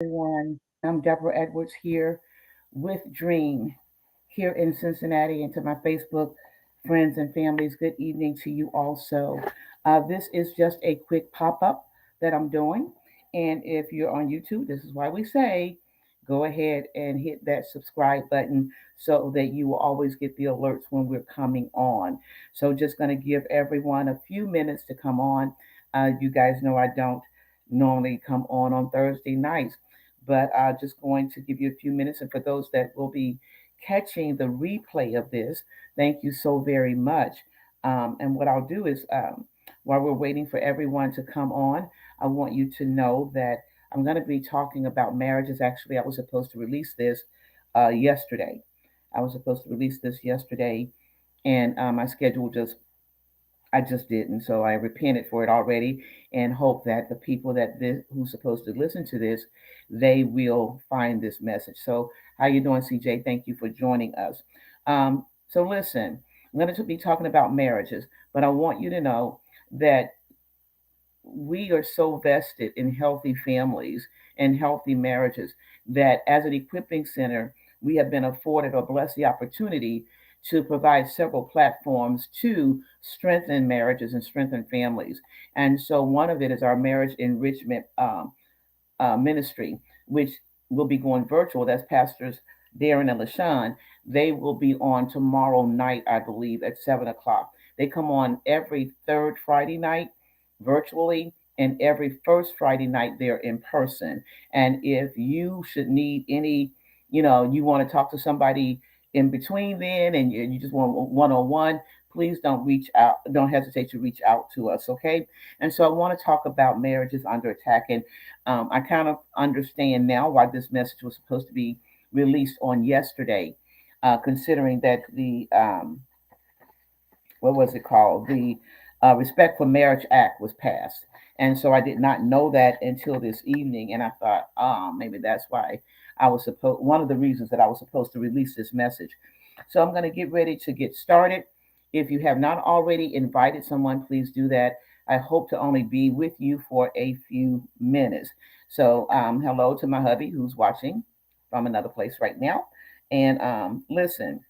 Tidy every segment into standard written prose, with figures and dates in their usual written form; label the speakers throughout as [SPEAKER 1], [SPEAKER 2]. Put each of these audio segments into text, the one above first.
[SPEAKER 1] Everyone. I'm Deborah Edwards here with DREEMM here in Cincinnati, and to my Facebook friends and families, good evening to you also. This is just a quick pop up that I'm doing, and if you're on YouTube, this is why we say go ahead and hit that subscribe button so that you will always get the alerts when we're coming on. So, just going to give everyone a few minutes to come on. You guys know I don't normally come on Thursday nights, but I'm just going to give you a few minutes. And for those that will be catching the replay of this, thank you so very much. And what I'll do is, while we're waiting for everyone to come on, I want you to know that I'm going to be talking about marriages. Actually, I was supposed to release this yesterday. I was supposed to release this yesterday, and my schedule just I just didn't. So I repented for it already and hope that the people who's supposed to listen to this, they will find this message. So how you doing, CJ? Thank you for joining us. So listen, I'm going to be talking about marriages, but I want you to know that we are so vested in healthy families and healthy marriages that as an equipping center, we have been afforded or blessed the opportunity to provide several platforms to strengthen marriages and strengthen families. And so one of it is our marriage enrichment ministry, which will be going virtual. That's Pastors Darren and LaShawn. They will be on tomorrow night, I believe, at 7 o'clock. They come on every third Friday night virtually, and every first Friday night they're in person. And if you should need any, you want to talk to somebody in between then, and you just want one-on-one, please don't hesitate to reach out to us, okay? And so I want to talk about marriages under attack. And I kind of understand now why this message was supposed to be released on yesterday, considering that what was it called? The Respect for Marriage Act was passed. And so I did not know that until this evening. And I thought, maybe that's why one of the reasons that I was supposed to release this message. So I'm going to get ready to get started. If you have not already invited someone, please do that. I hope to only be with you for a few minutes. So, hello to my hubby who's watching from another place right now. And listen,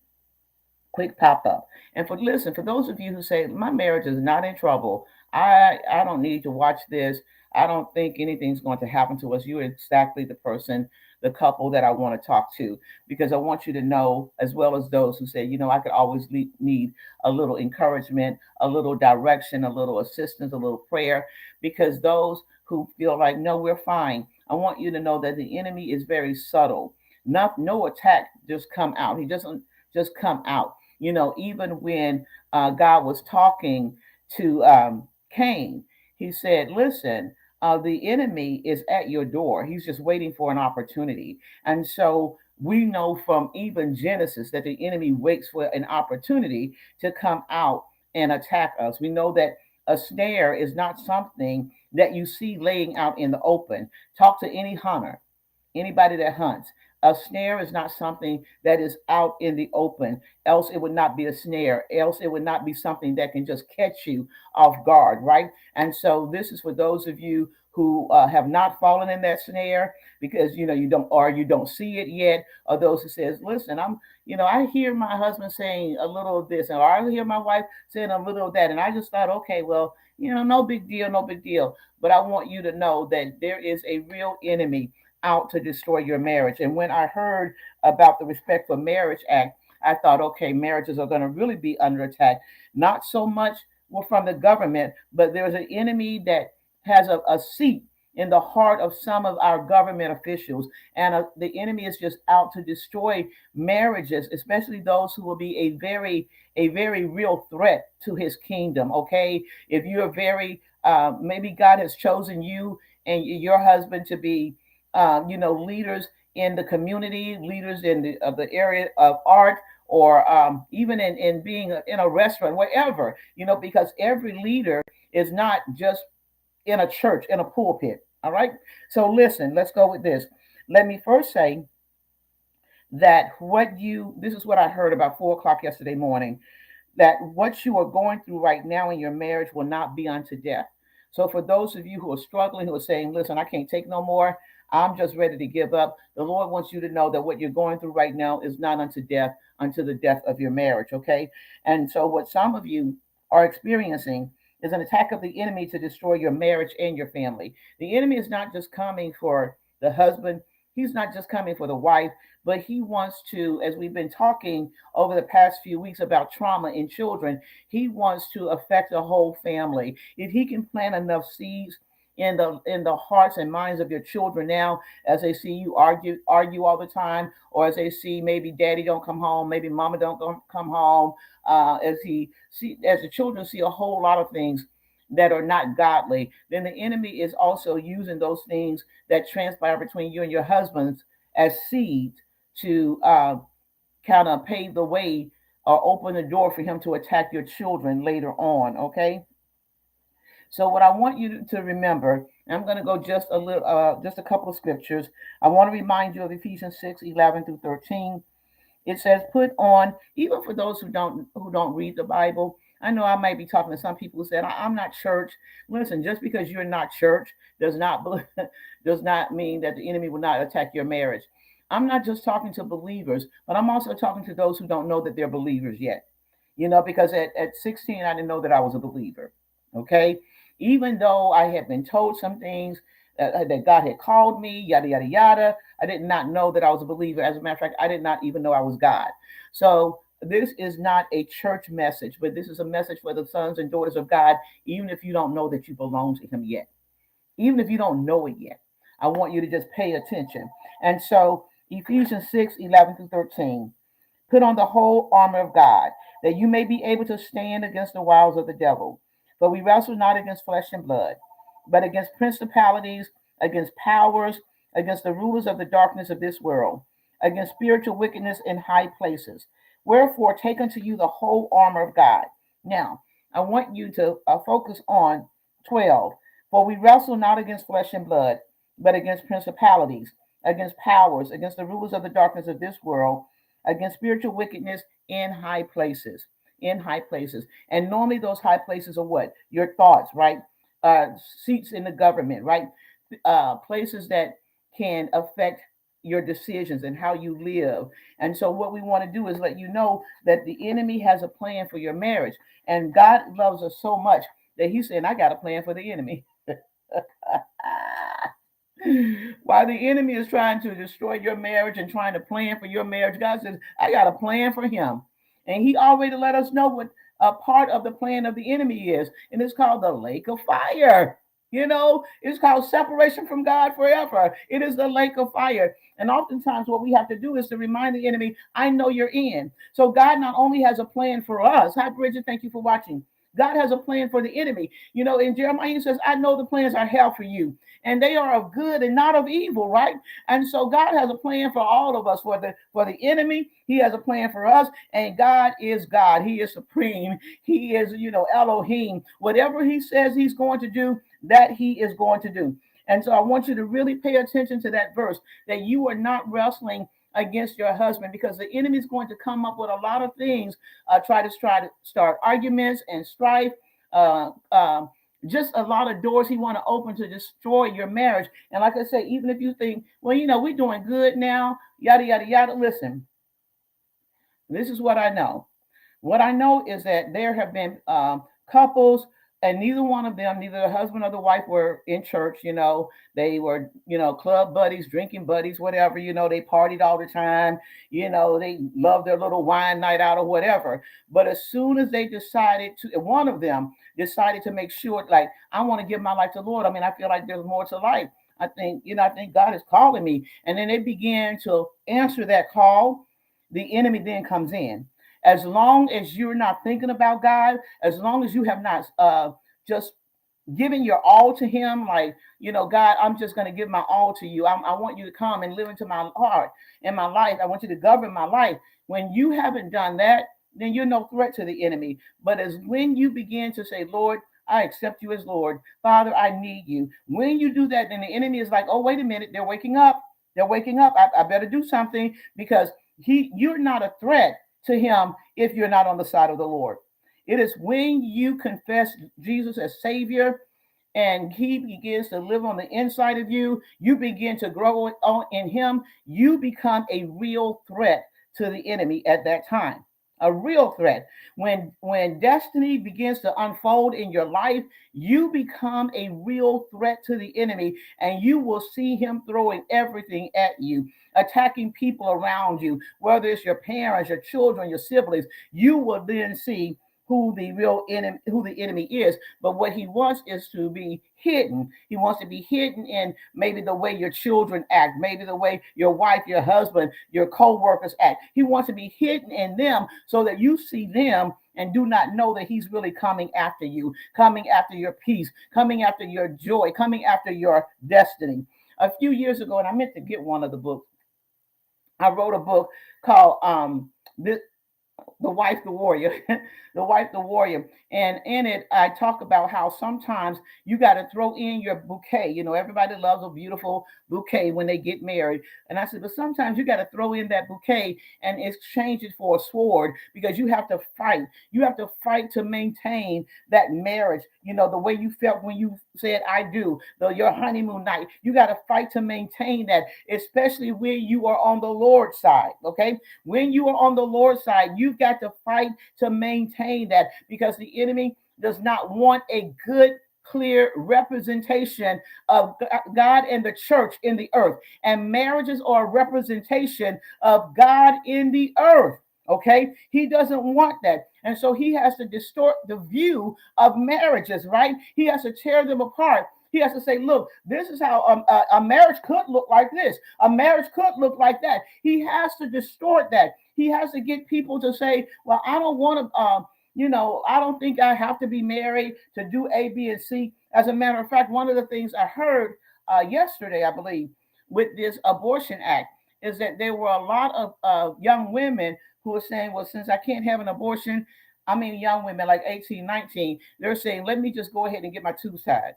[SPEAKER 1] quick pop up. And for those of you who say my marriage is not in trouble, I don't need to watch this. I don't think anything's going to happen to us. You're exactly the couple that I want to talk to, because I want you to know, as well as those who say, I could always need a little encouragement, a little direction, a little assistance, a little prayer, because those who feel like, no, we're fine. I want you to know that the enemy is very subtle. No attack just come out. He doesn't just come out. Even when God was talking to Cain, he said, listen, the enemy is at your door. He's just waiting for an opportunity. And so we know from even Genesis that the enemy waits for an opportunity to come out and attack us. We know that a snare is not something that you see laying out in the open. Talk to any hunter, anybody that hunts. A snare is not something that is out in the open, else it would not be a snare, else it would not be something that can just catch you off guard, right? And so this is for those of you who have not fallen in that snare because you don't see it yet, or those who says, listen, I hear my husband saying a little of this, or I hear my wife saying a little of that, and I just thought, okay, well, no big deal, no big deal. But I want you to know that there is a real enemy out to destroy your marriage. And when I heard about the Respect for Marriage Act, I thought, okay, marriages are going to really be under attack. Not so much from the government, but there's an enemy that has a seat in the heart of some of our government officials. And the enemy is just out to destroy marriages, especially those who will be a very real threat to his kingdom. Okay. If you're maybe God has chosen you and your husband to be leaders in the community, leaders in the area of art, or even in being in a restaurant, wherever, because every leader is not just in a church, in a pulpit. All right. So listen, let's go with this. Let me first say that this is what I heard about 4 o'clock yesterday morning, that what you are going through right now in your marriage will not be unto death. So for those of you who are struggling, who are saying, listen, I can't take no more, I'm just ready to give up. The Lord wants you to know that what you're going through right now is not unto death, unto the death of your marriage, okay? And so, what some of you are experiencing is an attack of the enemy to destroy your marriage and your family. The enemy is not just coming for the husband, he's not just coming for the wife, but he wants to, as we've been talking over the past few weeks about trauma in children, he wants to affect the whole family. If he can plant enough seeds in the hearts and minds of your children now, as they see you argue all the time, or as they see maybe daddy don't come home, maybe mama don't come home, as the children see a whole lot of things that are not godly, then the enemy is also using those things that transpire between you and your husbands as seeds to kind of pave the way or open the door for him to attack your children later on. Okay. So what I want you to remember, I'm going to go just a couple of scriptures. I want to remind you of Ephesians 6:11-13. It says, "Put on," even for those who don't read the Bible. I know I might be talking to some people who said, "I'm not church." Listen, just because you're not church does not does not mean that the enemy will not attack your marriage. I'm not just talking to believers, but I'm also talking to those who don't know that they're believers yet. Because at 16, I didn't know that I was a believer. Okay. Even though I had been told some things that God had called me, yada, yada, yada, I did not know that I was a believer. As a matter of fact, I did not even know I was God. So this is not a church message, but this is a message for the sons and daughters of God, even if you don't know that you belong to him yet. Even if you don't know it yet, I want you to just pay attention. And so Ephesians 6:11-13. Put on the whole armor of God, that you may be able to stand against the wiles of the devil. For we wrestle not against flesh and blood, but against principalities, against powers, against the rulers of the darkness of this world, against spiritual wickedness in high places. Wherefore, take unto you the whole armor of God. Now, I want you to focus on 12. For we wrestle not against flesh and blood, but against principalities, against powers, against the rulers of the darkness of this world, against spiritual wickedness in high places. In high places. And normally those high places are what? Your thoughts, right? Seats in the government, right? Places that can affect your decisions and how you live. And so what we want to do is let you know that the enemy has a plan for your marriage. And God loves us so much that he's saying, I got a plan for the enemy. While the enemy is trying to destroy your marriage and trying to plan for your marriage, God says, I got a plan for him. And he already let us know what a part of the plan of the enemy is. And it's called the lake of fire. It's called separation from God forever. It is the lake of fire. And oftentimes what we have to do is to remind the enemy, I know you're in. So God not only has a plan for us. Hi, Bridget. Thank you for watching. God has a plan for the enemy. In Jeremiah, he says, I know the plans I have for you, and they are of good and not of evil, right? And so God has a plan for all of us. For the enemy, he has a plan for us, and God is God. He is supreme. He is, Elohim. Whatever he says he's going to do, that he is going to do. And so I want you to really pay attention to that verse, that you are not wrestling against your husband, because the enemy is going to come up with a lot of things, try to start arguments and strife, uh, um, just a lot of doors he want to open to destroy your marriage. And like I say, even if you think, well, we're doing good now, yada yada yada. Listen, this is what I know. What I know is that there have been couples, and neither one of them, neither the husband or the wife, were in church. They were, club buddies, drinking buddies, whatever. They partied all the time. They loved their little wine night out or whatever. But as soon as they decided to, one of them decided to make sure, like, I want to give my life to the Lord. I mean, I feel like there's more to life. I think God is calling me. And then they began to answer that call. The enemy then comes in. As long as you're not thinking about God, as long as you have not just given your all to him, like, God, I'm just going to give my all to you. I want you to come and live into my heart and my life. I want you to govern my life. When you haven't done that, then you're no threat to the enemy. But as when you begin to say, Lord, I accept you as Lord. Father, I need you. When you do that, then the enemy is like, oh, wait a minute. They're waking up. They're waking up. I better do something, because you're not a threat to him if you're not on the side of the Lord. It is when you confess Jesus as Savior and he begins to live on the inside of you, you begin to grow in him, you become a real threat to the enemy at that time. A real threat. When destiny begins to unfold in your life, you become a real threat to the enemy, and you will see him throwing everything at you, attacking people around you, whether it's your parents, your children, your siblings. You will then see who the enemy is. But what he wants is to be hidden. He wants to be hidden in maybe the way your children act, maybe the way your wife, your husband, your co-workers act. He wants to be hidden in them so that you see them and do not know that he's really coming after you, coming after your peace, coming after your joy, coming after your destiny. A few years ago, and I meant to get one of the books, I wrote a book called the Wife, the Warrior, the Wife, the Warrior. And in it, I talk about how sometimes you got to throw in your bouquet. You know, everybody loves a beautiful bouquet when they get married. And I said, but sometimes you got to throw in that bouquet and exchange it for a sword, because you have to fight. You have to fight to maintain that marriage. You know, the way you felt when you said, I do, your honeymoon night. You got to fight to maintain that, especially when you are on the Lord's side. Okay. When you are on the Lord's side, you've got to fight to maintain that, because the enemy does not want a good, clear representation of God and the church in the earth. And marriages are a representation of God in the earth. Okay, he doesn't want that. And so he has to distort the view of marriages, right? He has to tear them apart. He has to say, look, this is how a marriage could look like this. A marriage could look like that. He has to distort that. He has to get people to say, well, I don't want to, I don't think I have to be married to do A, B, and C. As a matter of fact, one of the things I heard yesterday, I believe, with this abortion act is that there were a lot of young women who are saying, well, since I can't have an abortion, I mean, young women like 18, 19, they're saying, let me just go ahead and get my tubes tied.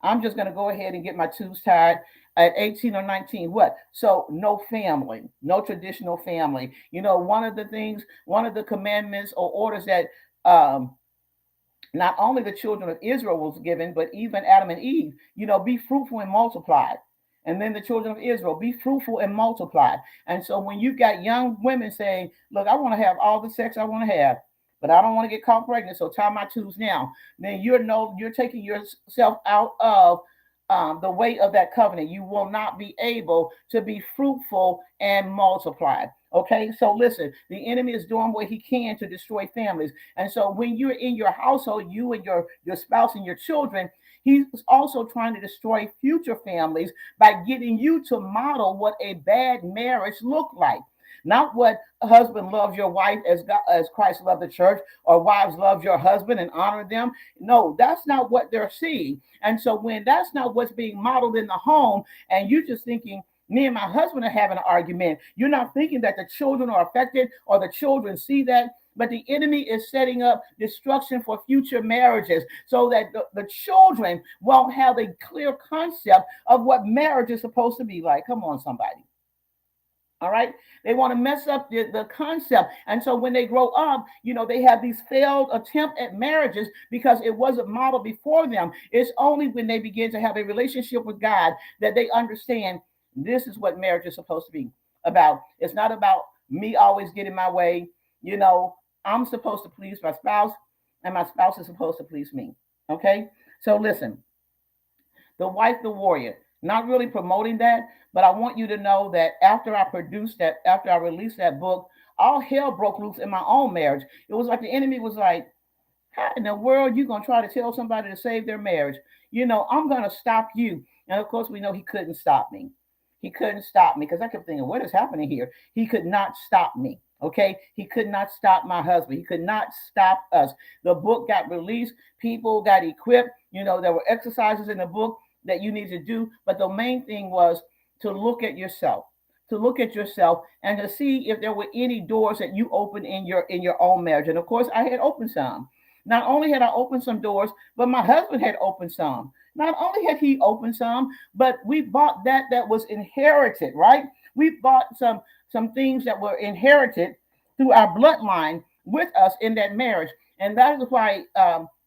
[SPEAKER 1] I'm just going to go ahead and get my tubes tied at 18 or 19. What? So no family, no traditional family. You know, one of the commandments or orders that not only the children of Israel was given, but even Adam and Eve, be fruitful and multiply. And then the children of Israel, be fruitful and multiply. And so when you got young women saying, look, I want to have all the sex I want to have, but I don't want to get caught pregnant, so tie my tubes now, then you're taking yourself out of the way of that covenant. You will not be able to be fruitful and multiply. Okay, so listen, the enemy is doing what he can to destroy families. And so when you're in your household, you and your spouse and your children, he's also trying to destroy future families by getting you to model what a bad marriage looked like. Not what a husband loves your wife as Christ loved the church, or wives love your husband and honor them. No, that's not what they're seeing. And so when that's not what's being modeled in the home, and you're just thinking, me and my husband are having an argument, you're not thinking that the children are affected or the children see that. But the enemy is setting up destruction for future marriages so that the children won't have a clear concept of what marriage is supposed to be like. Come on, somebody. All right. They want to mess up the concept. And so when they grow up, they have these failed attempt at marriages because it wasn't modeled before them. It's only when they begin to have a relationship with God that they understand this is what marriage is supposed to be about. It's not about me always getting my way. I'm supposed to please my spouse, and my spouse is supposed to please me. Okay. So listen, the wife, the warrior. Not really promoting that, but I want you to know that after I released that book, all hell broke loose in my own marriage. It was like the enemy was like, how in the world you going to try to tell somebody to save their marriage? I'm going to stop you. And of course, we know he couldn't stop me. He couldn't stop me because I kept thinking, what is happening here? He could not stop me. Okay. He could not stop my husband. He could not stop us. The book got released. People got equipped. There were exercises in the book that you need to do. But the main thing was to look at yourself, and to see if there were any doors that you opened in your own marriage. And of course, I had opened some. Not only had I opened some doors, but my husband had opened some. Not only had he opened some, but we bought that was inherited, right? We bought some things that were inherited through our bloodline with us in that marriage. And that is why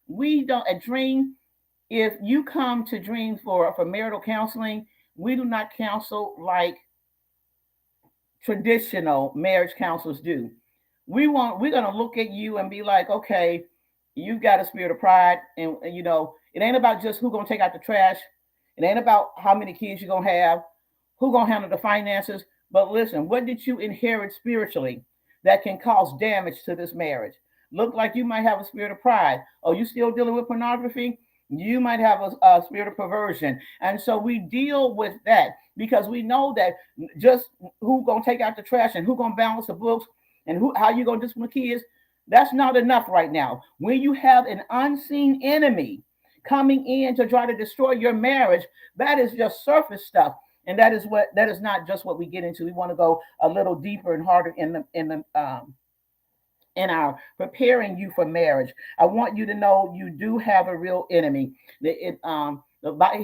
[SPEAKER 1] we don't, at Dream, if you come to Dream for marital counseling, we do not counsel like traditional marriage counselors do. We're gonna look at you and be like, okay, you got a spirit of pride, and it ain't about just who gonna take out the trash. It ain't about how many kids you're gonna have, who gonna handle the finances. But listen, what did you inherit spiritually that can cause damage to this marriage? Look like you might have a spirit of pride. Oh, you still dealing with pornography? You might have a spirit of perversion. And so we deal with that because we know that just who gonna take out the trash and who gonna balance the books and how you gonna discipline kids, that's not enough right now. When you have an unseen enemy coming in to try to destroy your marriage, that is just surface stuff. And that is not just what we get into. We want to go a little deeper and harder in our preparing you for marriage. I want you to know you do have a real enemy. He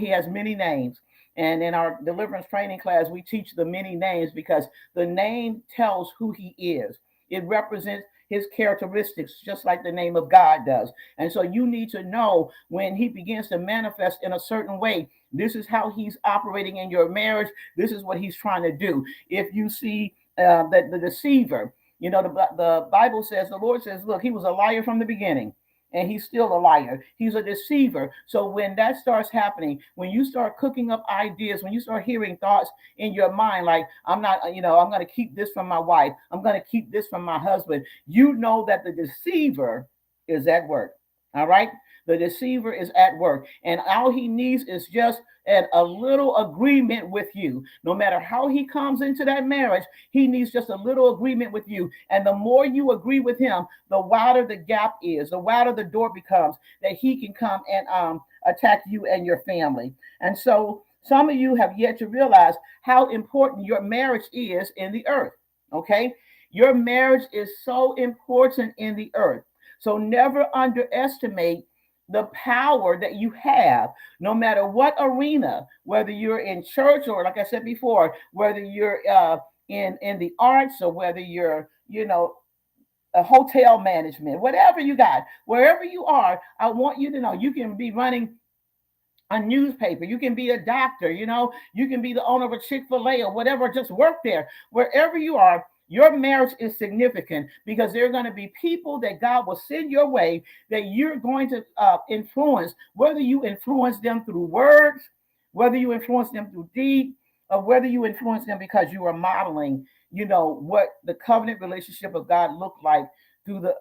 [SPEAKER 1] has many names. And in our deliverance training class, we teach the many names because the name tells who he is. It represents his characteristics, just like the name of God does. And so you need to know when he begins to manifest in a certain way, this is how he's operating in your marriage. This is what he's trying to do. If you see that the deceiver, the Bible says, the Lord says, look, he was a liar from the beginning. And he's still a liar. He's a deceiver. So when that starts happening, when you start cooking up ideas, when you start hearing thoughts in your mind, like, I'm going to keep this from my wife, I'm going to keep this from my husband, you know that the deceiver is at work. All right? The deceiver is at work. And all he needs is just a little agreement with you. No matter how he comes into that marriage, he needs just a little agreement with you. And the more you agree with him, the wider the gap is, the wider the door becomes that he can come and attack you and your family. And so some of you have yet to realize how important your marriage is in the earth. Okay? Your marriage is so important in the earth. So never underestimate the power that you have, no matter what arena, whether you're in church or, like I said before, whether you're in the arts or whether you're, a hotel management, whatever you got, wherever you are, I want you to know you can be running a newspaper, you can be a doctor, you can be the owner of a Chick-fil-A or whatever, just work there. Wherever you are, your marriage is significant because there are going to be people that God will send your way that you're going to influence, whether you influence them through words, whether you influence them through deed, or whether you influence them because you are modeling, what the covenant relationship of God looked like through the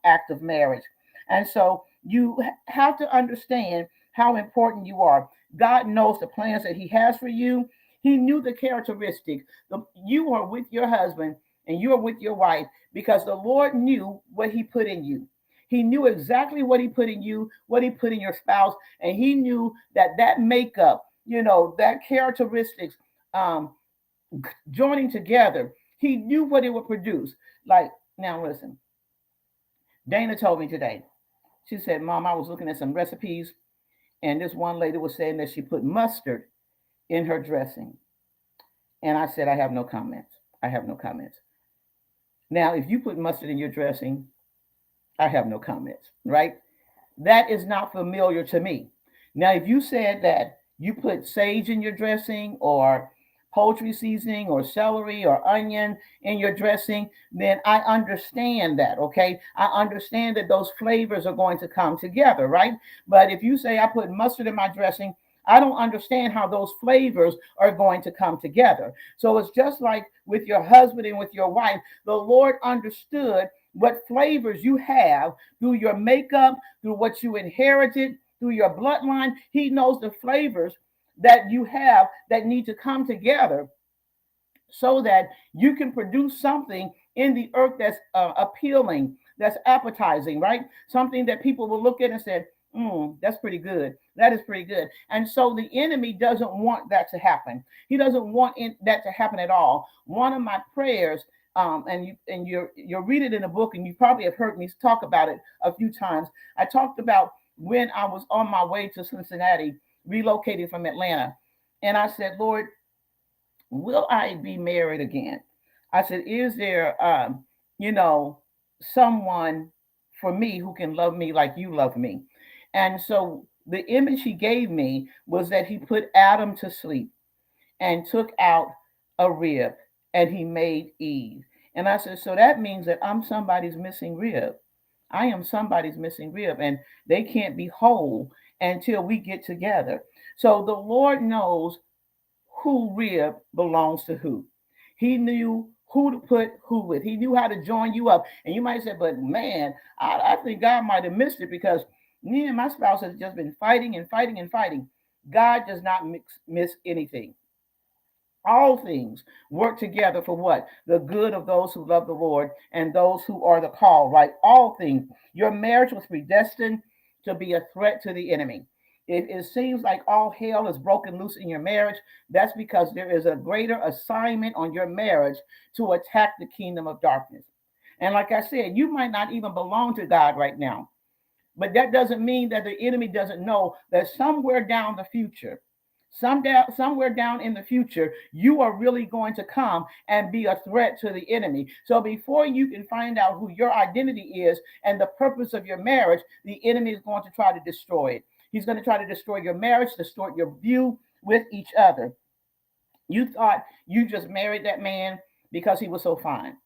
[SPEAKER 1] act of marriage. And so you have to understand how important you are. God knows the plans that he has for you. He knew the characteristics. You are with your husband and you are with your wife because the Lord knew what he put in you. He knew exactly what he put in you, what he put in your spouse, and he knew that makeup, that characteristics joining together, he knew what it would produce. Like, now listen, Dana told me today, she said, Mom, I was looking at some recipes, and this one lady was saying that she put mustard in her dressing. And I said, I have no comments. I have no comments. Now, if you put mustard in your dressing, I have no comments, right? That is not familiar to me. Now, if you said that you put sage in your dressing or poultry seasoning or celery or onion in your dressing, then I understand that, okay? I understand that those flavors are going to come together, right? But if you say I put mustard in my dressing, I don't understand how those flavors are going to come together. So it's just like with your husband and with your wife, the Lord understood what flavors you have through your makeup, through what you inherited, through your bloodline. He knows the flavors that you have that need to come together so that you can produce something in the earth that's appealing, that's appetizing, right? Something that people will look at and say, that's pretty good. That is pretty good. And so the enemy doesn't want that to happen. He doesn't want that to happen at all. One of my prayers, you'll read it in a book, and you probably have heard me talk about it a few times. I talked about when I was on my way to Cincinnati, relocating from Atlanta. And I said, Lord, will I be married again? I said, is there, someone for me who can love me like you love me? And so The image he gave me was that he put Adam to sleep and took out a rib and he made Eve. And I said, so that means that I'm somebody's missing rib. I am somebody's missing rib, and they can't be whole until we get together. So the Lord knows who rib belongs to who. He knew who to put who with. He knew how to join you up. And you might say, but man, I think God might have missed it because me and my spouse has just been fighting and fighting and fighting. God does not miss anything. All things work together for what? The good of those who love the Lord and those who are the called, right? All things. Your marriage was predestined to be a threat to the enemy. If it seems like all hell is broken loose in your marriage, that's because there is a greater assignment on your marriage to attack the kingdom of darkness. And like I said, you might not even belong to God right now, but that doesn't mean that the enemy doesn't know that somewhere down the future, somewhere down in the future, you are really going to come and be a threat to the enemy. So before you can find out who your identity is and the purpose of your marriage, the enemy is going to try to destroy it. He's going to try to destroy your marriage, distort your view with each other. You thought you just married that man because he was so fine.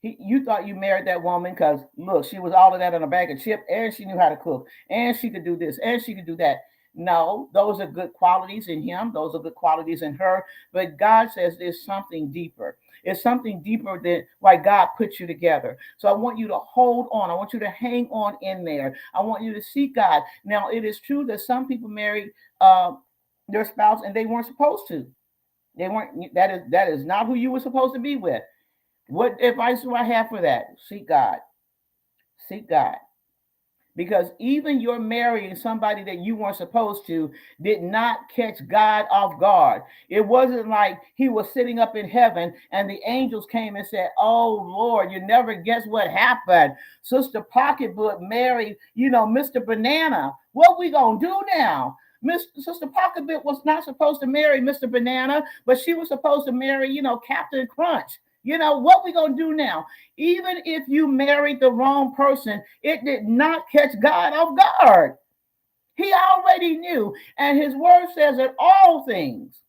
[SPEAKER 1] You thought you married that woman because look, she was all of that in a bag of chips, and she knew how to cook, and she could do this, and she could do that. No, those are good qualities in him. Those are good qualities in her. But God says there's something deeper. It's something deeper than why God put you together. So I want you to hold on. I want you to hang on in there. I want you to seek God. Now, it is true that some people married their spouse and they weren't supposed to. They weren't. That is not who you were supposed to be with. What advice do I have for that? Seek God. Seek God. Because even your marrying somebody that you weren't supposed to did not catch God off guard. It wasn't like he was sitting up in heaven and the angels came and said, oh Lord, you never guess what happened. Sister Pocketbook married, Mr. Banana. What we gonna do now? Sister Pocketbook was not supposed to marry Mr. Banana, but she was supposed to marry, Captain Crunch. What we gonna do now? Even if you married the wrong person, it did not catch God off guard. He already knew. And his word says that all things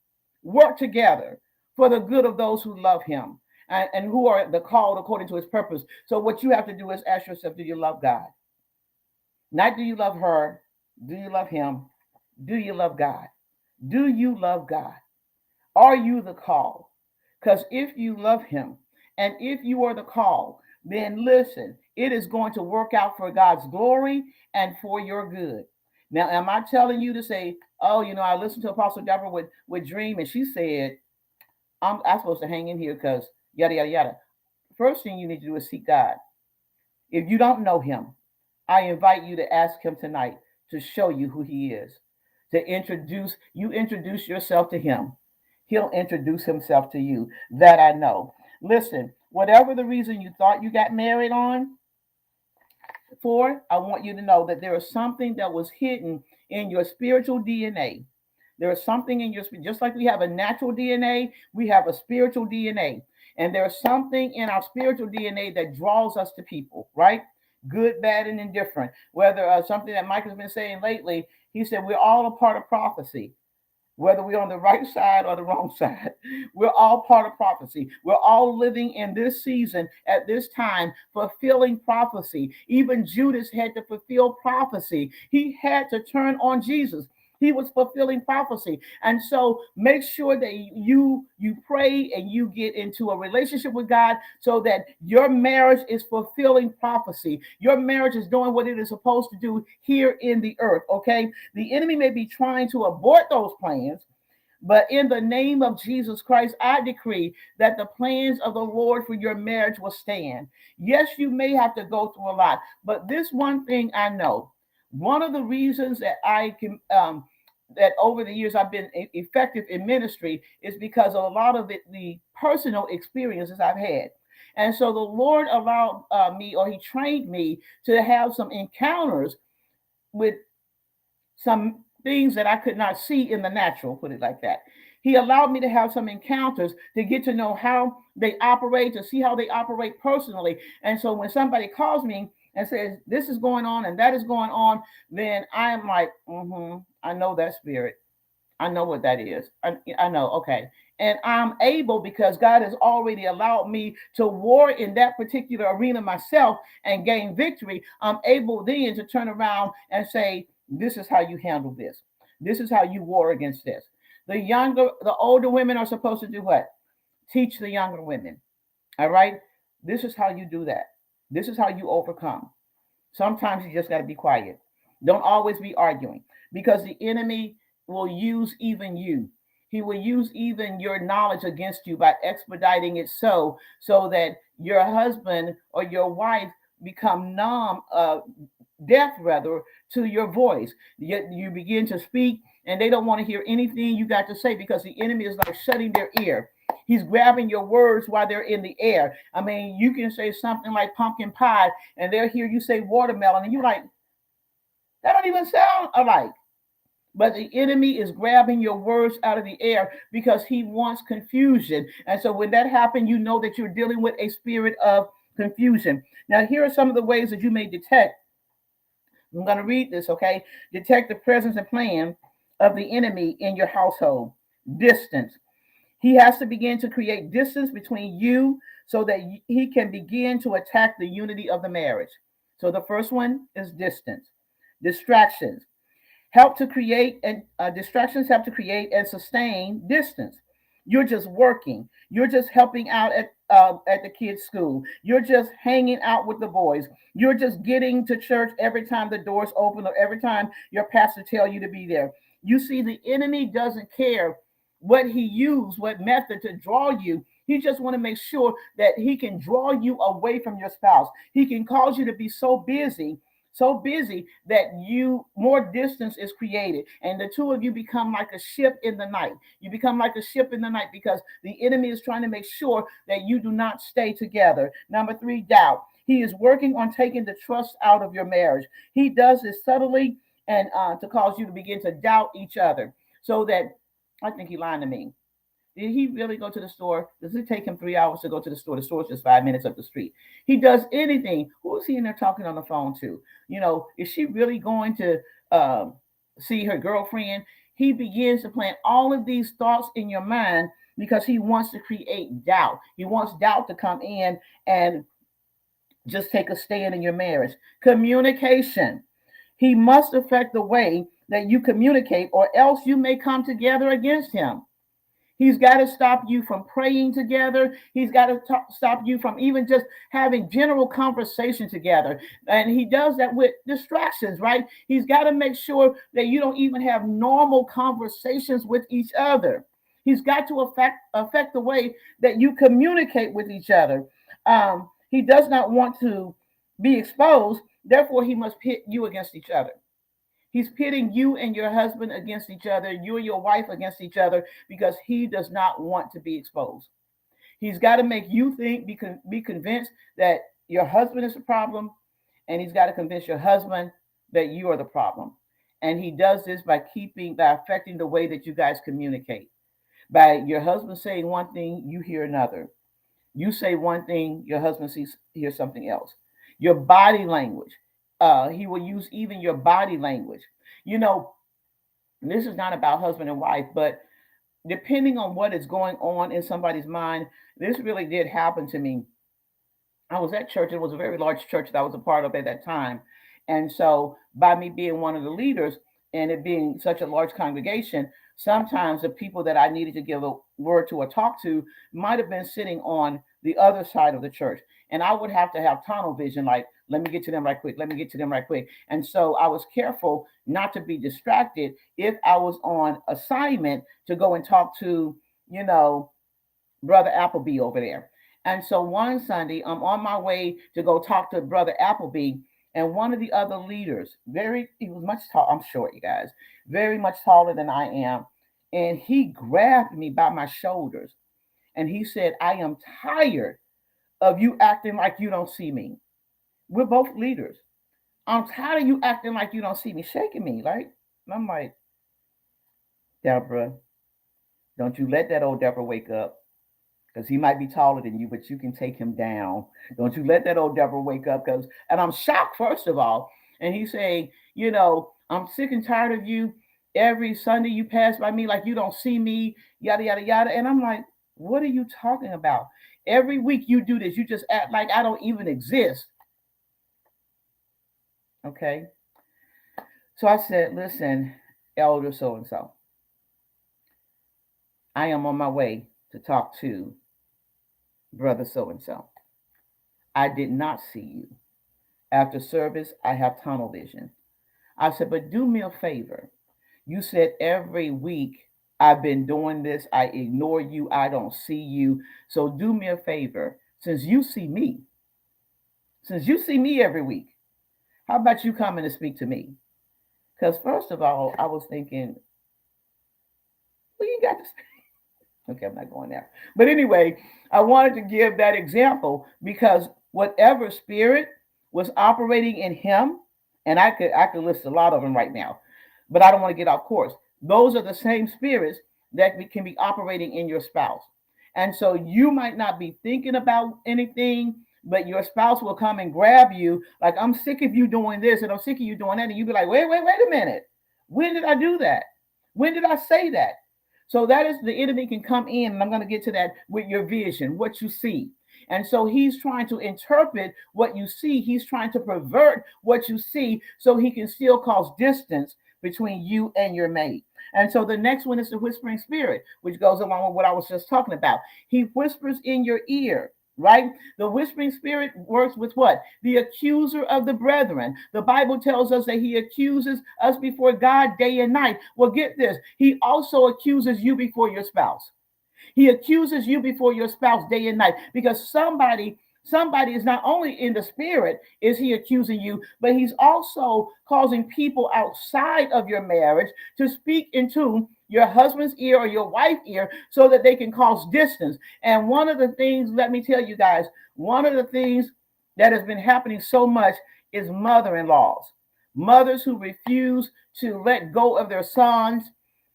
[SPEAKER 1] work together for the good of those who love him and who are the called according to his purpose. So what you have to do is ask yourself, do you love God? Not do you love her? Do you love him? Do you love God? Do you love God? Are you the called? Because if you love him and if you are the called, then listen, it is going to work out for God's glory and for your good. Now, am I telling you to say, oh, I listened to Apostle Deborah with DREEMM and she said, I'm supposed to hang in here because yada, yada, yada. First thing you need to do is seek God. If you don't know him, I invite you to ask him tonight to show you who he is, to introduce yourself to him. He'll introduce himself to you. That I know. Listen, whatever the reason you thought you got married on for, I want you to know that there is something that was hidden in your spiritual DNA. There is something in your, just like we have a natural DNA, we have a spiritual DNA. And there's something in our spiritual DNA that draws us to people, right? Good, bad, and indifferent. Whether something that Mike has been saying lately, he said we're all a part of prophecy. Whether we're on the right side or the wrong side, we're all part of prophecy. We're all living in this season at this time, fulfilling prophecy. Even Judas had to fulfill prophecy. He had to turn on Jesus. He was fulfilling prophecy. And so make sure that you pray and you get into a relationship with God so that your marriage is fulfilling prophecy. Your marriage is doing what it is supposed to do here in the earth, okay? The enemy may be trying to abort those plans, but in the name of Jesus Christ, I decree that the plans of the Lord for your marriage will stand. Yes, you may have to go through a lot, but this one thing I know, one of the reasons that I can that over the years I've been effective in ministry is because of a lot of the personal experiences I've had. And so the Lord allowed me, or he trained me to have some encounters with some things that I could not see in the natural, put it like that. He allowed me to have some encounters to get to know how they operate, to see how they operate personally. And so when somebody calls me and says this is going on and that is going on, then I am like, I know that spirit. I know what that is. I know, okay. And I'm able, because God has already allowed me to war in that particular arena myself and gain victory. I'm able then to turn around and say, this is how you handle this. This is how you war against this. The older women are supposed to do what? Teach the younger women. All right? This is how you do that. This is how you overcome. Sometimes you just got to be quiet. Don't always be arguing, because the enemy will use even you. He will use even your knowledge against you by expediting it so that your husband or your wife become numb, deaf rather, to your voice. Yet you begin to speak and they don't want to hear anything you got to say, because the enemy is like shutting their ear. He's grabbing your words while they're in the air. I mean, you can say something like pumpkin pie and they'll hear you say watermelon and you're like, that don't even sound alike. But the enemy is grabbing your words out of the air because he wants confusion. And so when that happens, you know that you're dealing with a spirit of confusion. Now, here are some of the ways that you may detect. I'm going to read this, okay? Detect the presence and plan of the enemy in your household. Distance. He has to begin to create distance between you so that he can begin to attack the unity of the marriage. So the first one is distance. Distractions help to create, and distractions help to create and sustain distance. You're just working. You're just helping out at the kids' school. You're just hanging out with the boys. You're just getting to church every time the doors open or every time your pastor tell you to be there. You see, the enemy doesn't care what he used, what method to draw you. He just want to make sure that he can draw you away from your spouse. He can cause you to be so busy that you more distance is created, and the two of you become like a ship in the night. You become like a ship in the night because the enemy is trying to make sure that you do not stay together. Number three, doubt. He is working on taking the trust out of your marriage. He does this subtly and to cause you to begin to doubt each other, so that I think he lying to me. Did he really go to the store? Does it take him 3 hours to go to the store? The store's just 5 minutes up the street. He does anything. Who is he in there talking on the phone to? Is she really going to see her girlfriend? He begins to plant all of these thoughts in your mind because he wants to create doubt. He wants doubt to come in and just take a stand in your marriage. Communication. He must affect the way that you communicate, or else you may come together against him. He's got to stop you from praying together. He's got to stop you from even just having general conversation together. And he does that with distractions, right? He's got to make sure that you don't even have normal conversations with each other. He's got to affect the way that you communicate with each other. He does not want to be exposed. Therefore, he must pit you against each other. He's pitting you and your husband against each other, you and your wife against each other, because he does not want to be exposed. He's got to make you think, be convinced that your husband is the problem, and he's got to convince your husband that you are the problem. And he does this by affecting the way that you guys communicate. By your husband saying one thing, you hear another. You say one thing, your husband hears something else. Your body language. He will use even your body language. You know, this is not about husband and wife, but depending on what is going on in somebody's mind, this really did happen to me. I was at church. It was a very large church that I was a part of at that time. And so, by me being one of the leaders and it being such a large congregation, sometimes the people that I needed to give a word to or talk to might have been sitting on the other side of the church. And I would have to have tunnel vision, like, let me get to them right quick. Let me get to them right quick. And so I was careful not to be distracted if I was on assignment to go and talk to, Brother Appleby over there. And so one Sunday, I'm on my way to go talk to Brother Appleby, and one of the other leaders, he was much tall, I'm short, you guys, very much taller than I am. And he grabbed me by my shoulders and he said, I am tired of you acting like you don't see me. We're both leaders. I'm tired of you acting like you don't see me, shaking me, right? And I'm like, Deborah, don't you let that old Deborah wake up. because he might be taller than you, but you can take him down. Don't you let that old Deborah wake up. And I'm shocked, first of all. And he's saying, I'm sick and tired of you. Every Sunday you pass by me like you don't see me, yada, yada, yada. And I'm like, what are you talking about? Every week you do this. You just act like I don't even exist. Okay. So I said, listen, elder so-and-so, I am on my way to talk to brother so-and-so. I did not see you. After service, I have tunnel vision. I said, but do me a favor. You said every week I've been doing this. I ignore you. I don't see you. So do me a favor. Since you see me every week, how about you coming to speak to me? Because first of all, I was thinking, well, you got to speak. Okay, I'm not going there. But anyway, I wanted to give that example because whatever spirit was operating in him, and I could list a lot of them right now, but I don't want to get off course. Those are the same spirits that can be operating in your spouse. And so you might not be thinking about anything, but your spouse will come and grab you like, I'm sick of you doing this and I'm sick of you doing that. And you be like, wait a minute. When did I do that? When did I say that? So that is the enemy can come in, and I'm going to get to that with your vision, what you see. And so he's trying to interpret what you see. He's trying to pervert what you see so he can still cause distance between you and your mate. And so the next one is the whispering spirit, which goes along with what I was just talking about. He whispers in your ear. Right? The whispering spirit works with what? The accuser of the brethren. The Bible tells us that he accuses us before God day and night. Well, get this. He also accuses you before your spouse. He accuses you before your spouse day and night because somebody is not only in the spirit is he accusing you, but he's also causing people outside of your marriage to speak into your husband's ear or your wife's ear so that they can cause distance. And one of the things, let me tell you guys, one of the things that has been happening so much is mother-in-laws, mothers who refuse to let go of their sons,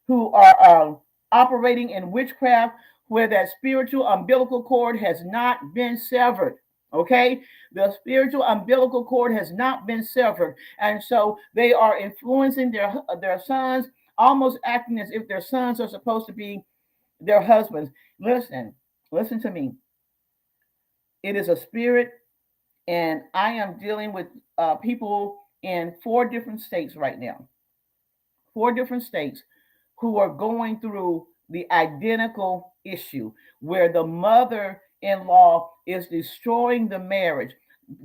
[SPEAKER 1] who are operating in witchcraft, where that spiritual umbilical cord has not been severed. Okay, the spiritual umbilical cord has not been severed, and so they are influencing their sons, almost acting as if their sons are supposed to be their husbands. Listen to me. It is a spirit, and I am dealing with people in 4 different states right now. 4 different states who are going through the identical issue where the mother-in-law is destroying the marriage,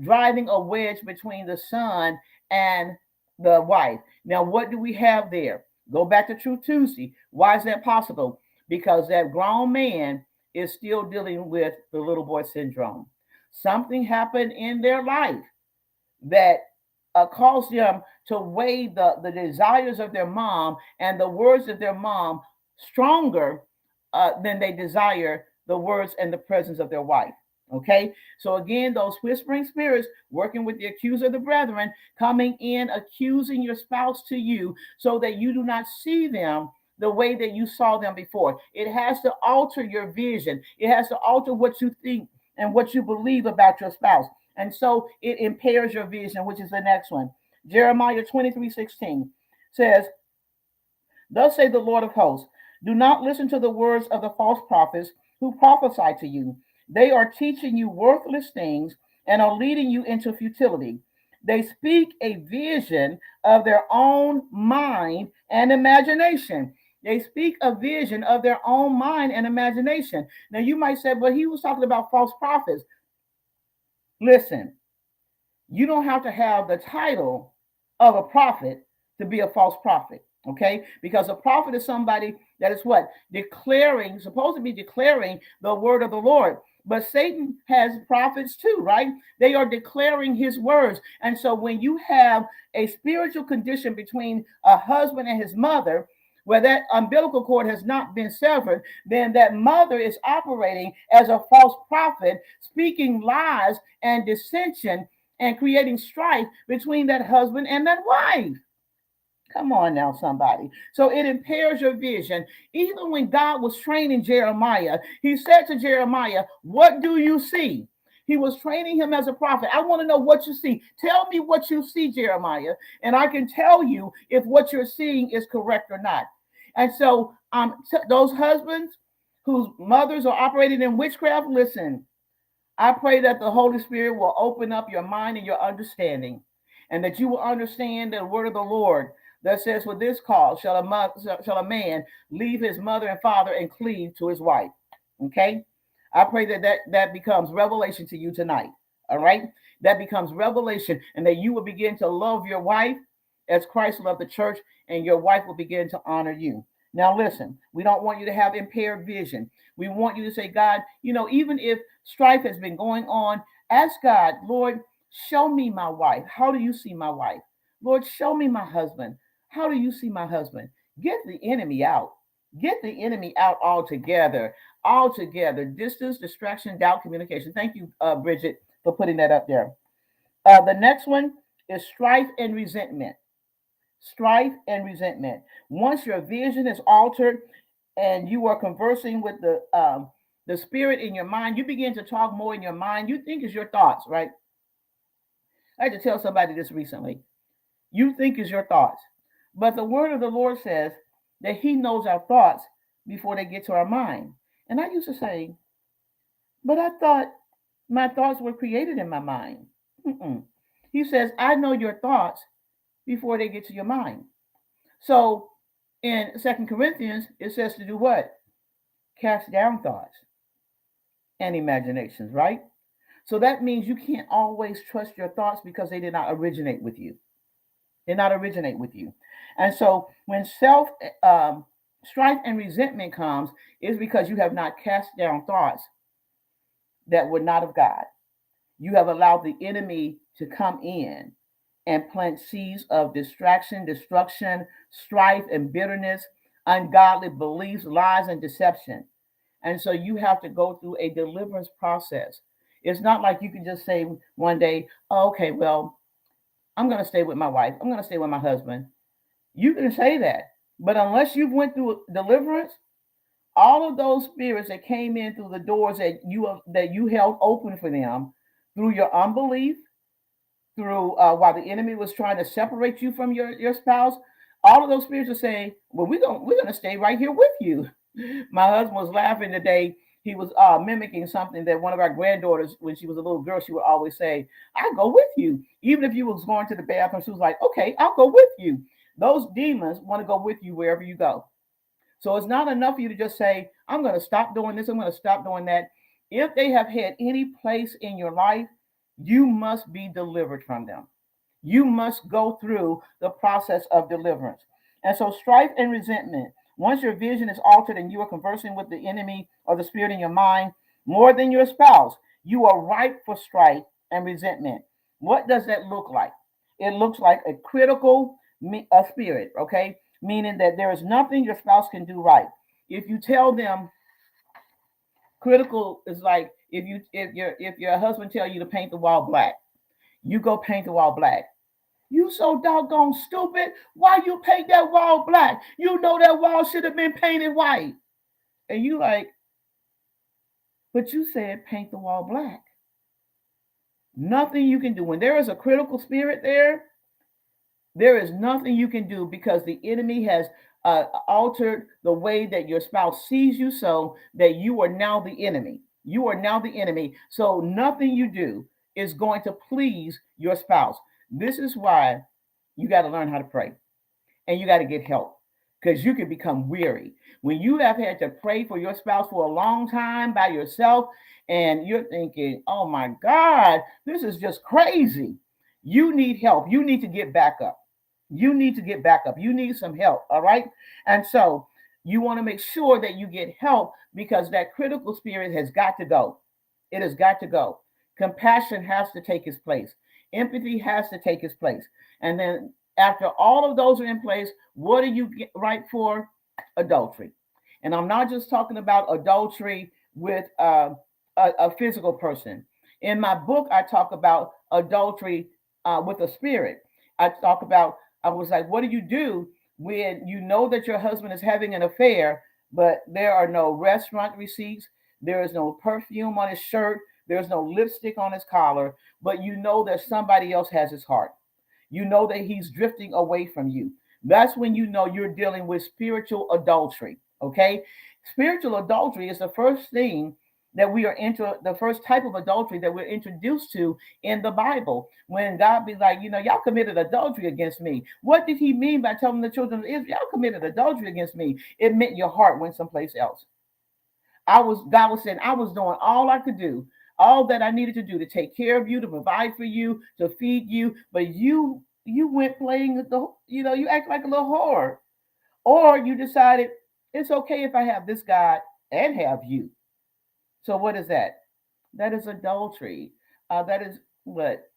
[SPEAKER 1] driving a wedge between the son and the wife. Now, what do we have there? Go back to Truth Tuesday. Why is that possible? Because that grown man is still dealing with the little boy syndrome. Something happened in their life that caused them to weigh the desires of their mom and the words of their mom stronger than they desire the words and the presence of their wife. Okay, so again, those whispering spirits working with the accuser of the brethren, coming in, accusing your spouse to you so that you do not see them the way that you saw them before. It has to alter your vision, it has to alter what you think and what you believe about your spouse. And so it impairs your vision, which is the next one. Jeremiah 23:16 says, thus say the Lord of hosts, do not listen to the words of the false prophets who prophesy to you. They are teaching you worthless things and are leading you into futility. They speak a vision of their own mind and imagination. They speak a vision of their own mind and imagination. Now you might say, but he was talking about false prophets. Listen, you don't have to have the title of a prophet to be a false prophet. Okay, because a prophet is somebody that is what? Declaring, supposed to be declaring the word of the Lord. But Satan has prophets too, right? They are declaring his words. And so when you have a spiritual condition between a husband and his mother, where that umbilical cord has not been severed, then that mother is operating as a false prophet, speaking lies and dissension and creating strife between that husband and that wife. Come on now, somebody. So it impairs your vision. Even when God was training Jeremiah, he said to Jeremiah, "What do you see?" He was training him as a prophet. I want to know what you see. Tell me what you see, Jeremiah, and I can tell you if what you're seeing is correct or not. And so, those husbands whose mothers are operating in witchcraft, listen, I pray that the Holy Spirit will open up your mind and your understanding, and that you will understand the word of the Lord that says, "For this cause shall a man leave his mother and father and cleave to his wife." Okay, I pray that becomes revelation to you tonight. All right, that becomes revelation, and that you will begin to love your wife as Christ loved the church, and your wife will begin to honor you. Now, listen, we don't want you to have impaired vision. We want you to say, "God, even if strife has been going on, ask God, Lord, show me my wife. How do you see my wife? Lord, show me my husband. How do you see my husband?" Get the enemy out. Get the enemy out altogether. Altogether. Distance, distraction, doubt, communication. Thank you, Bridget, for putting that up there. The next one is strife and resentment. Strife and resentment. Once your vision is altered and you are conversing with the spirit in your mind, you begin to talk more in your mind. You think it's your thoughts, right? I had to tell somebody this recently. You think it's your thoughts. But the word of the Lord says that he knows our thoughts before they get to our mind. And I used to say, "But I thought my thoughts were created in my mind." Mm-mm. He says, "I know your thoughts before they get to your mind." So in Second Corinthians, it says to do what? Cast down thoughts and imaginations, right? So that means you can't always trust your thoughts because they did not originate with you. Did not originate with you. And so when strife and resentment comes, is because you have not cast down thoughts that were not of God. You have allowed the enemy to come in and plant seeds of distraction, destruction, strife, and bitterness, ungodly beliefs, lies, and deception. And so you have to go through a deliverance process. It's not like you can just say one day, "Oh, okay, well, I'm going to stay with my wife. I'm going to stay with my husband." You can say that. But unless you've went through deliverance, all of those spirits that came in through the doors that you held open for them through your unbelief, through while the enemy was trying to separate you from your spouse, all of those spirits are saying, "Well, we're gonna stay right here with you." My husband was laughing today. He was mimicking something that one of our granddaughters, when she was a little girl, she would always say, "I go with you." Even if you was going to the bathroom, she was like, "Okay, I'll go with you." Those demons want to go with you wherever you go. So it's not enough for you to just say, "I'm going to stop doing this, I'm going to stop doing that." If they have had any place in your life, you must be delivered from them. You must go through the process of deliverance. And so, strife and resentment, once your vision is altered and you are conversing with the enemy or the spirit in your mind more than your spouse, you are ripe for strife and resentment. What does that look like? It looks like a critical spirit, okay? Meaning that there is nothing your spouse can do right. If you tell them, critical is like if your husband tell you to paint the wall black, you go paint the wall black. "You so doggone stupid. Why you paint that wall black? You know that wall should have been painted white." And you like, "But you said paint the wall black." Nothing you can do. When there is a critical spirit there is nothing you can do because the enemy has altered the way that your spouse sees you, so that you are now the enemy. You are now the enemy. So nothing you do is going to please your spouse. This is why you got to learn how to pray, and you got to get help, because you can become weary. When you have had to pray for your spouse for a long time by yourself and you're thinking, "Oh my God, this is just crazy." You need help. You need to get back up. You need to get back up. You need some help. All right. And so you want to make sure that you get help, because that critical spirit has got to go. It has got to go. Compassion has to take its place. Empathy has to take its place. And then after all of those are in place, what do you get right for? Adultery. And I'm not just talking about adultery with a physical person. In my book, I talk about adultery with a spirit. I talk about I was like, what do when you know that your husband is having an affair, but there are no restaurant receipts, there is no perfume on his shirt, there's no lipstick on his collar, but you know that somebody else has his heart. You know that he's drifting away from you. That's when you know you're dealing with spiritual adultery. Okay? Spiritual adultery is the first thing that we are into, the first type of adultery that we're introduced to in the Bible. When God be like, y'all committed adultery against me. What did he mean by telling the children of Israel, y'all committed adultery against me? It meant your heart went someplace else. God was saying, I was doing all I could do, all that I needed to do to take care of you, to provide for you, to feed you, but you went playing you act like a little whore. Or you decided it's okay if I have this God and have you. So what is that? That is adultery. That is what,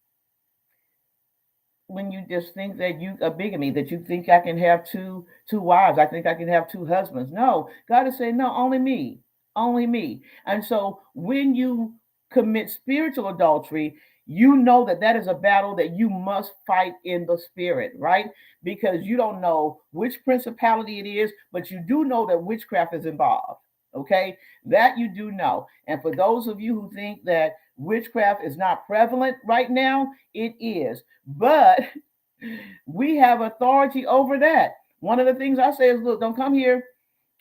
[SPEAKER 1] when you just think that you a bigamy, that you think I can have two wives, I think I can have two husbands. No, God is saying, no, only me, only me. And so when you commit spiritual adultery, you know that that is a battle that you must fight in the spirit, right? Because you don't know which principality it is, but you do know that witchcraft is involved. Okay, that you do know. And for those of you who think that witchcraft is not prevalent right now, it is. But we have authority over that. One of the things I say is, look, don't come here.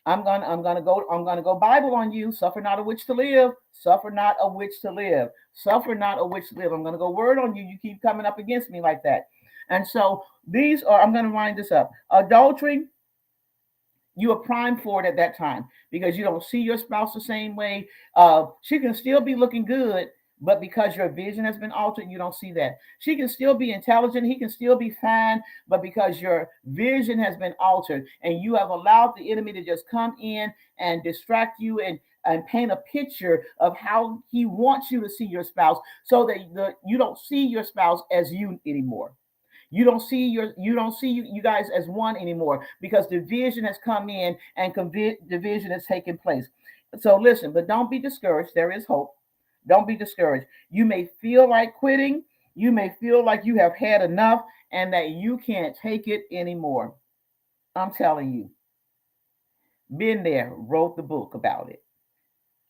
[SPEAKER 1] I'm gonna go Bible on you. Suffer not a witch to live. Suffer not a witch to live. Suffer not a witch to live. I'm gonna go word on you. You keep coming up against me like that. And so these are, I'm gonna wind this up. Adultery, you are primed for it at that time because you don't see your spouse the same way. She can still be looking good, but because your vision has been altered, you don't see that. She can still be intelligent, he can still be fine, but because your vision has been altered and you have allowed the enemy to just come in and distract you and paint a picture of how he wants you to see your spouse so that you don't see your spouse as you anymore. You don't see you guys as one anymore because division has come in and division has taken place. So listen, but don't be discouraged. There is hope. Don't be discouraged. You may feel like quitting. You may feel like you have had enough and that you can't take it anymore. I'm telling you, been there, wrote the book about it.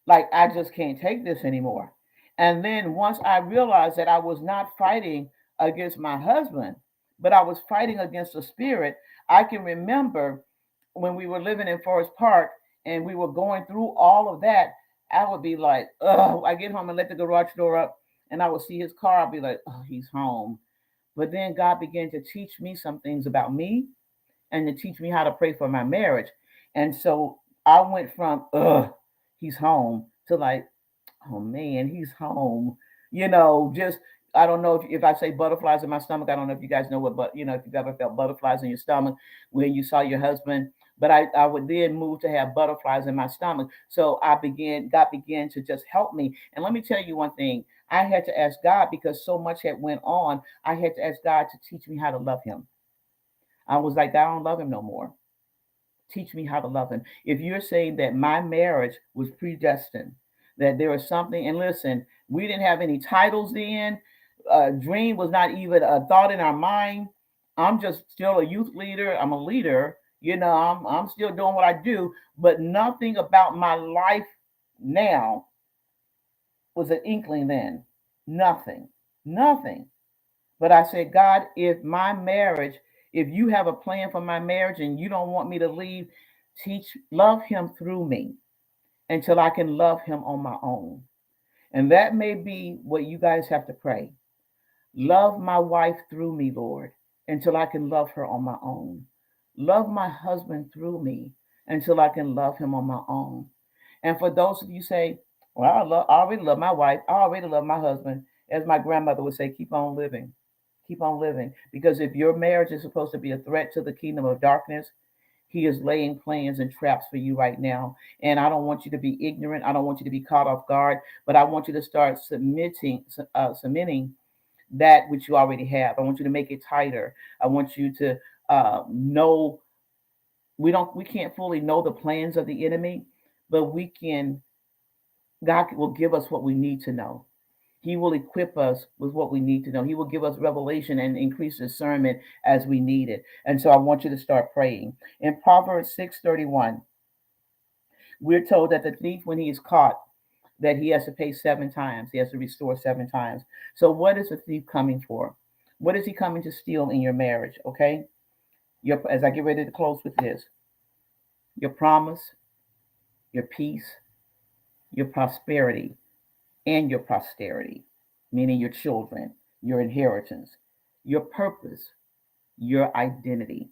[SPEAKER 1] Like, I just can't take this anymore. And then once I realized that I was not fighting against my husband, but I was fighting against the spirit, I can remember when we were living in Forest Park and we were going through all of that, I would be like, oh, I get home and let the garage door up and I would see his car. I'd be like, oh, he's home. But then God began to teach me some things about me and to teach me how to pray for my marriage. And so I went from, he's home to like, oh man, he's home. Just, I don't know if I say butterflies in my stomach. I don't know if you guys know what, but if you've ever felt butterflies in your stomach when you saw your husband. But I would then move to have butterflies in my stomach. So God began to just help me. And let me tell you one thing. I had to ask God because so much had went on. I had to ask God to teach me how to love him. I was like, I don't love him no more. Teach me how to love him. If you're saying that my marriage was predestined, that there was something, and listen, we didn't have any titles then. Dream was not even a thought in our mind. I'm just still a youth leader. I'm a leader. I'm still doing what I do, but nothing about my life now was an inkling then. Nothing. Nothing. But I said, God, if you have a plan for my marriage and you don't want me to leave, love him through me until I can love him on my own. And that may be what you guys have to pray. Love my wife through me, Lord, until I can love her on my own. Love my husband through me until I can love him on my own. And for those of you say, well, I already love my wife. I already love my husband. As my grandmother would say, keep on living. Keep on living. Because if your marriage is supposed to be a threat to the kingdom of darkness, he is laying plans and traps for you right now. And I don't want you to be ignorant. I don't want you to be caught off guard. But I want you to start submitting that which you already have. I want you to make it tighter. I want you to know we can't fully know the plans of the enemy, but God will give us what we need to know. He will equip us with what we need to know. He will give us revelation and increase discernment as we need it. And so I want you to start praying. In Proverbs 6:31, we're told that the thief, when he is caught, that he has to pay 7 times. He has to restore 7 times. So what is the thief coming for? What is he coming to steal in your marriage? Okay. As I get ready to close with this, your promise, your peace, your prosperity, and your posterity, meaning your children, your inheritance, your purpose, your identity.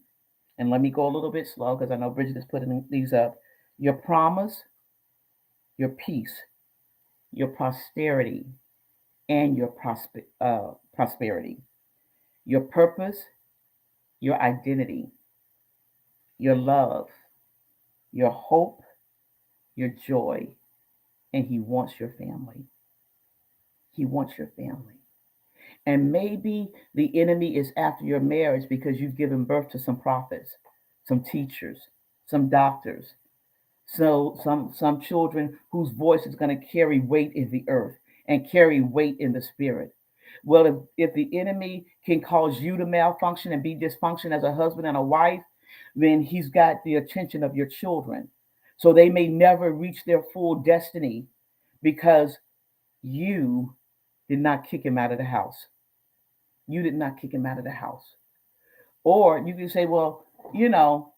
[SPEAKER 1] And let me go a little bit slow because I know Bridget is putting these up. Your promise, your peace, your posterity, and your prosperity, your purpose, your identity, your love, your hope, your joy, and He wants your family. He wants your family. And maybe the enemy is after your marriage because you've given birth to some prophets, some teachers, some doctors, so some children whose voice is going to carry weight in the earth and carry weight in the spirit. Well, if the enemy can cause you to malfunction and be dysfunction as a husband and a wife, then he's got the attention of your children. So they may never reach their full destiny because you did not kick him out of the house. You did not kick him out of the house. Or you can say, well, you know,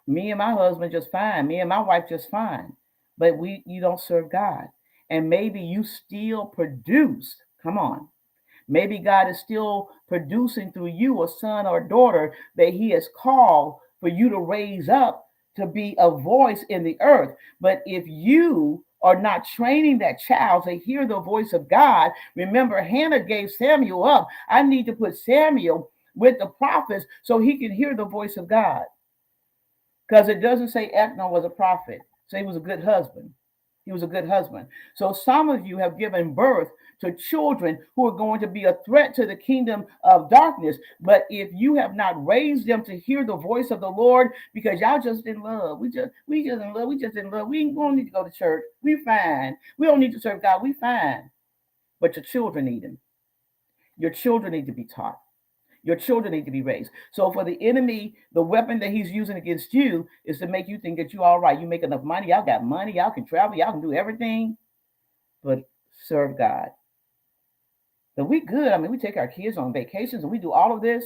[SPEAKER 1] me and my husband just fine. Me and my wife just fine. But you don't serve God. And maybe you still produce. Come on. Maybe God is still producing through you a son or daughter that He has called for you to raise up to be a voice in the earth. But if you are not training that child to hear the voice of God, remember Hannah gave Samuel up. I need to put Samuel with the prophets so he can hear the voice of God. Because it doesn't say Ethno was a prophet. So he was a good husband. He was a good husband. So some of you have given birth to children who are going to be a threat to the kingdom of darkness. But if you have not raised them to hear the voice of the Lord, because y'all just in love, we just in love, we just in love. We don't need to go to church. We fine. We don't need to serve God. We fine. But your children need Him. Your children need to be taught. Your children need to be raised. So for the enemy, the weapon that he's using against you is to make you think that you're all right. You make enough money. Y'all got money. Y'all can travel. Y'all can do everything, but serve God. But we good. I mean, we take our kids on vacations and we do all of this,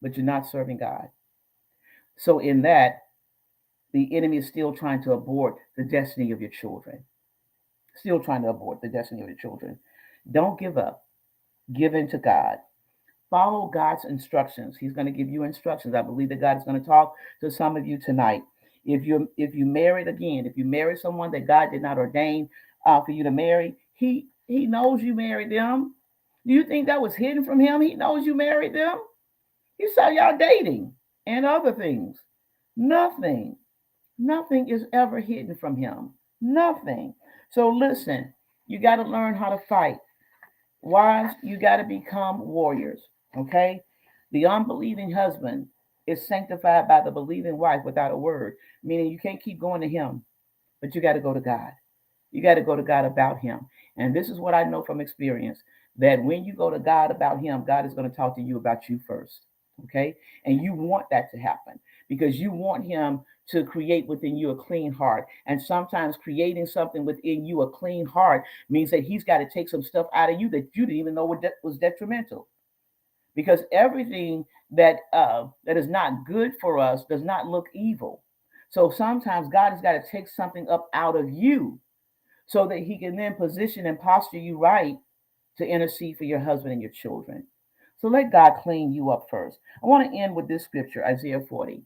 [SPEAKER 1] but you're not serving God. So in that, the enemy is still trying to abort the destiny of your children. Still trying to abort the destiny of your children. Don't give up. Give in to God. Follow God's instructions. He's going to give you instructions. I believe that God is going to talk to some of you tonight. If you married again, if you married someone that God did not ordain for you to marry, He knows you married them. Do you think that was hidden from Him? He knows you married them. He saw y'all dating and other things. Nothing, nothing is ever hidden from Him. Nothing. So listen, you got to learn how to fight. Wives, you got to become warriors, okay? The unbelieving husband is sanctified by the believing wife without a word, meaning you can't keep going to him, but you got to go to God. You got to go to God about him. And this is what I know from experience that when you go to God about him, God is going to talk to you about you first, okay? And you want that to happen because you want him to create within you a clean heart. And sometimes creating something within you, a clean heart, means that he's got to take some stuff out of you that you didn't even know was detrimental. Because everything that is not good for us does not look evil. So sometimes God has got to take something up out of you so that he can then position and posture you right to intercede for your husband and your children. So let God clean you up first. I want to end with this scripture, Isaiah 40,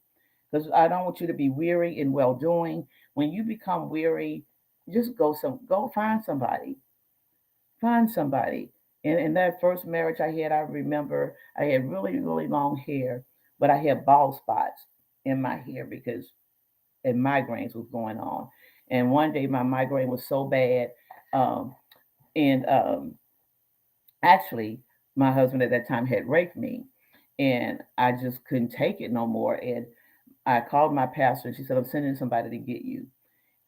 [SPEAKER 1] because I don't want you to be weary in well doing. When you become weary, just go find somebody. Find somebody. In that first marriage I had, I remember I had really, really long hair, but I had bald spots in my hair because and migraines was going on. And one day my migraine was so bad, um, and actually my husband at that time had raped me, and I just couldn't take it no more. And I called my pastor, and she said, "I'm sending somebody to get you."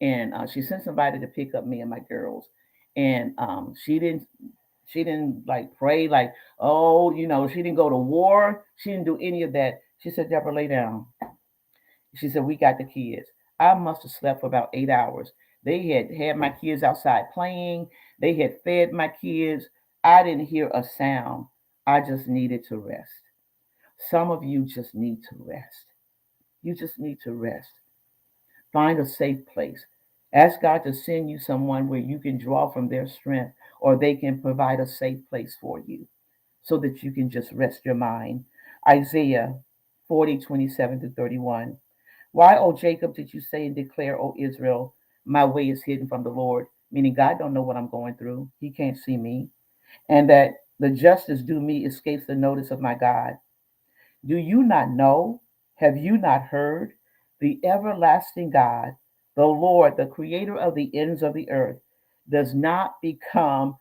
[SPEAKER 1] And she sent somebody to pick up me and my girls, and She didn't like pray like, oh, she didn't go to war. She didn't do any of that. She said, Deborah, lay down. She said, we got the kids. I must have slept for about 8 hours. They had my kids outside playing. They had fed my kids. I didn't hear a sound. I just needed to rest. Some of you just need to rest. You just need to rest. Find a safe place. Ask God to send you someone where you can draw from their strength, or they can provide a safe place for you so that you can just rest your mind. Isaiah 40:27-31. Why, O Jacob, did you say and declare, O Israel, my way is hidden from the Lord? Meaning God don't know what I'm going through. He can't see me. And that the justice due me escapes the notice of my God. Do you not know? Have you not heard? The everlasting God, the Lord, the creator of the ends of the earth, does not become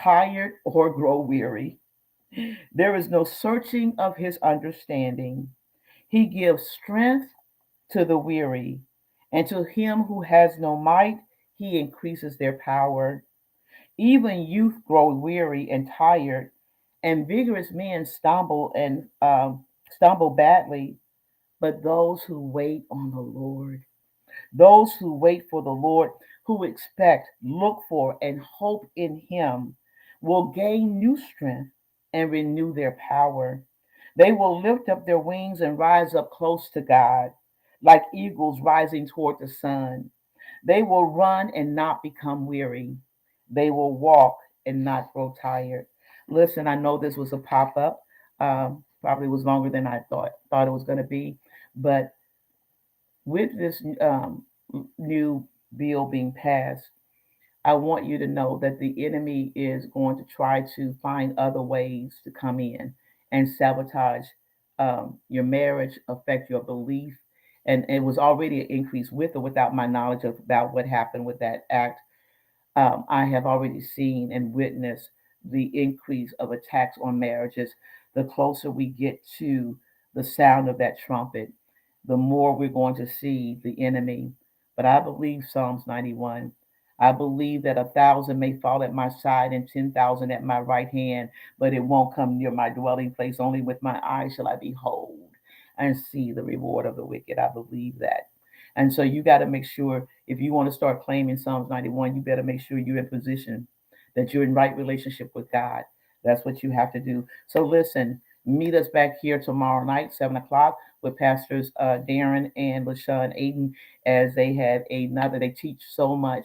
[SPEAKER 1] tired or grow weary. There is no searching of his understanding. He gives strength to the weary, and to him who has no might, he increases their power. Even youth grow weary and tired, and vigorous men stumble badly. But those who wait on the Lord, those who wait for the Lord, who expect, look for, and hope in Him, will gain new strength and renew their power. They will lift up their wings and rise up close to God, like eagles rising toward the sun. They will run and not become weary. They will walk and not grow tired. Listen, I know this was a pop up. Probably was longer than I thought it was going to be, but with this new bill being passed, I want you to know that the enemy is going to try to find other ways to come in and sabotage your marriage, affect your belief. And it was already an increase with or without my knowledge about what happened with that act. I have already seen and witnessed the increase of attacks on marriages. The closer we get to the sound of that trumpet, the more we're going to see the enemy. But I believe Psalms 91. I believe that 1,000 may fall at my side and 10,000 at my right hand, but it won't come near my dwelling place. Only with my eyes shall I behold and see the reward of the wicked. I believe that. And so you got to make sure if you want to start claiming Psalms 91, you better make sure you're in position, that you're in right relationship with God. That's what you have to do. So listen, meet us back here tomorrow night, 7 o'clock, with Pastors Darren and LaShawn Aiden, as they have another. They teach so much.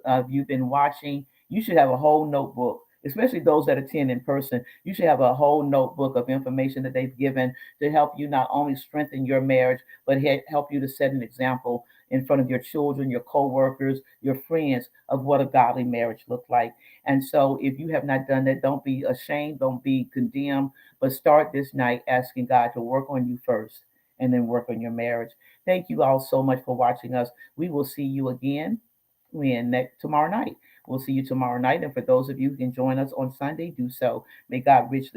[SPEAKER 1] If you've been watching, you should have a whole notebook, especially those that attend in person. You should have a whole notebook of information that they've given to help you not only strengthen your marriage, but help you to set an example in front of your children, your co-workers, your friends of what a godly marriage looks like. And so if you have not done that, don't be ashamed, don't be condemned, but start this night asking God to work on you first and then work on your marriage. Thank you all so much for watching us. We will see you again tomorrow night. We'll see you tomorrow night. And for those of you who can join us on Sunday, do so. May God richly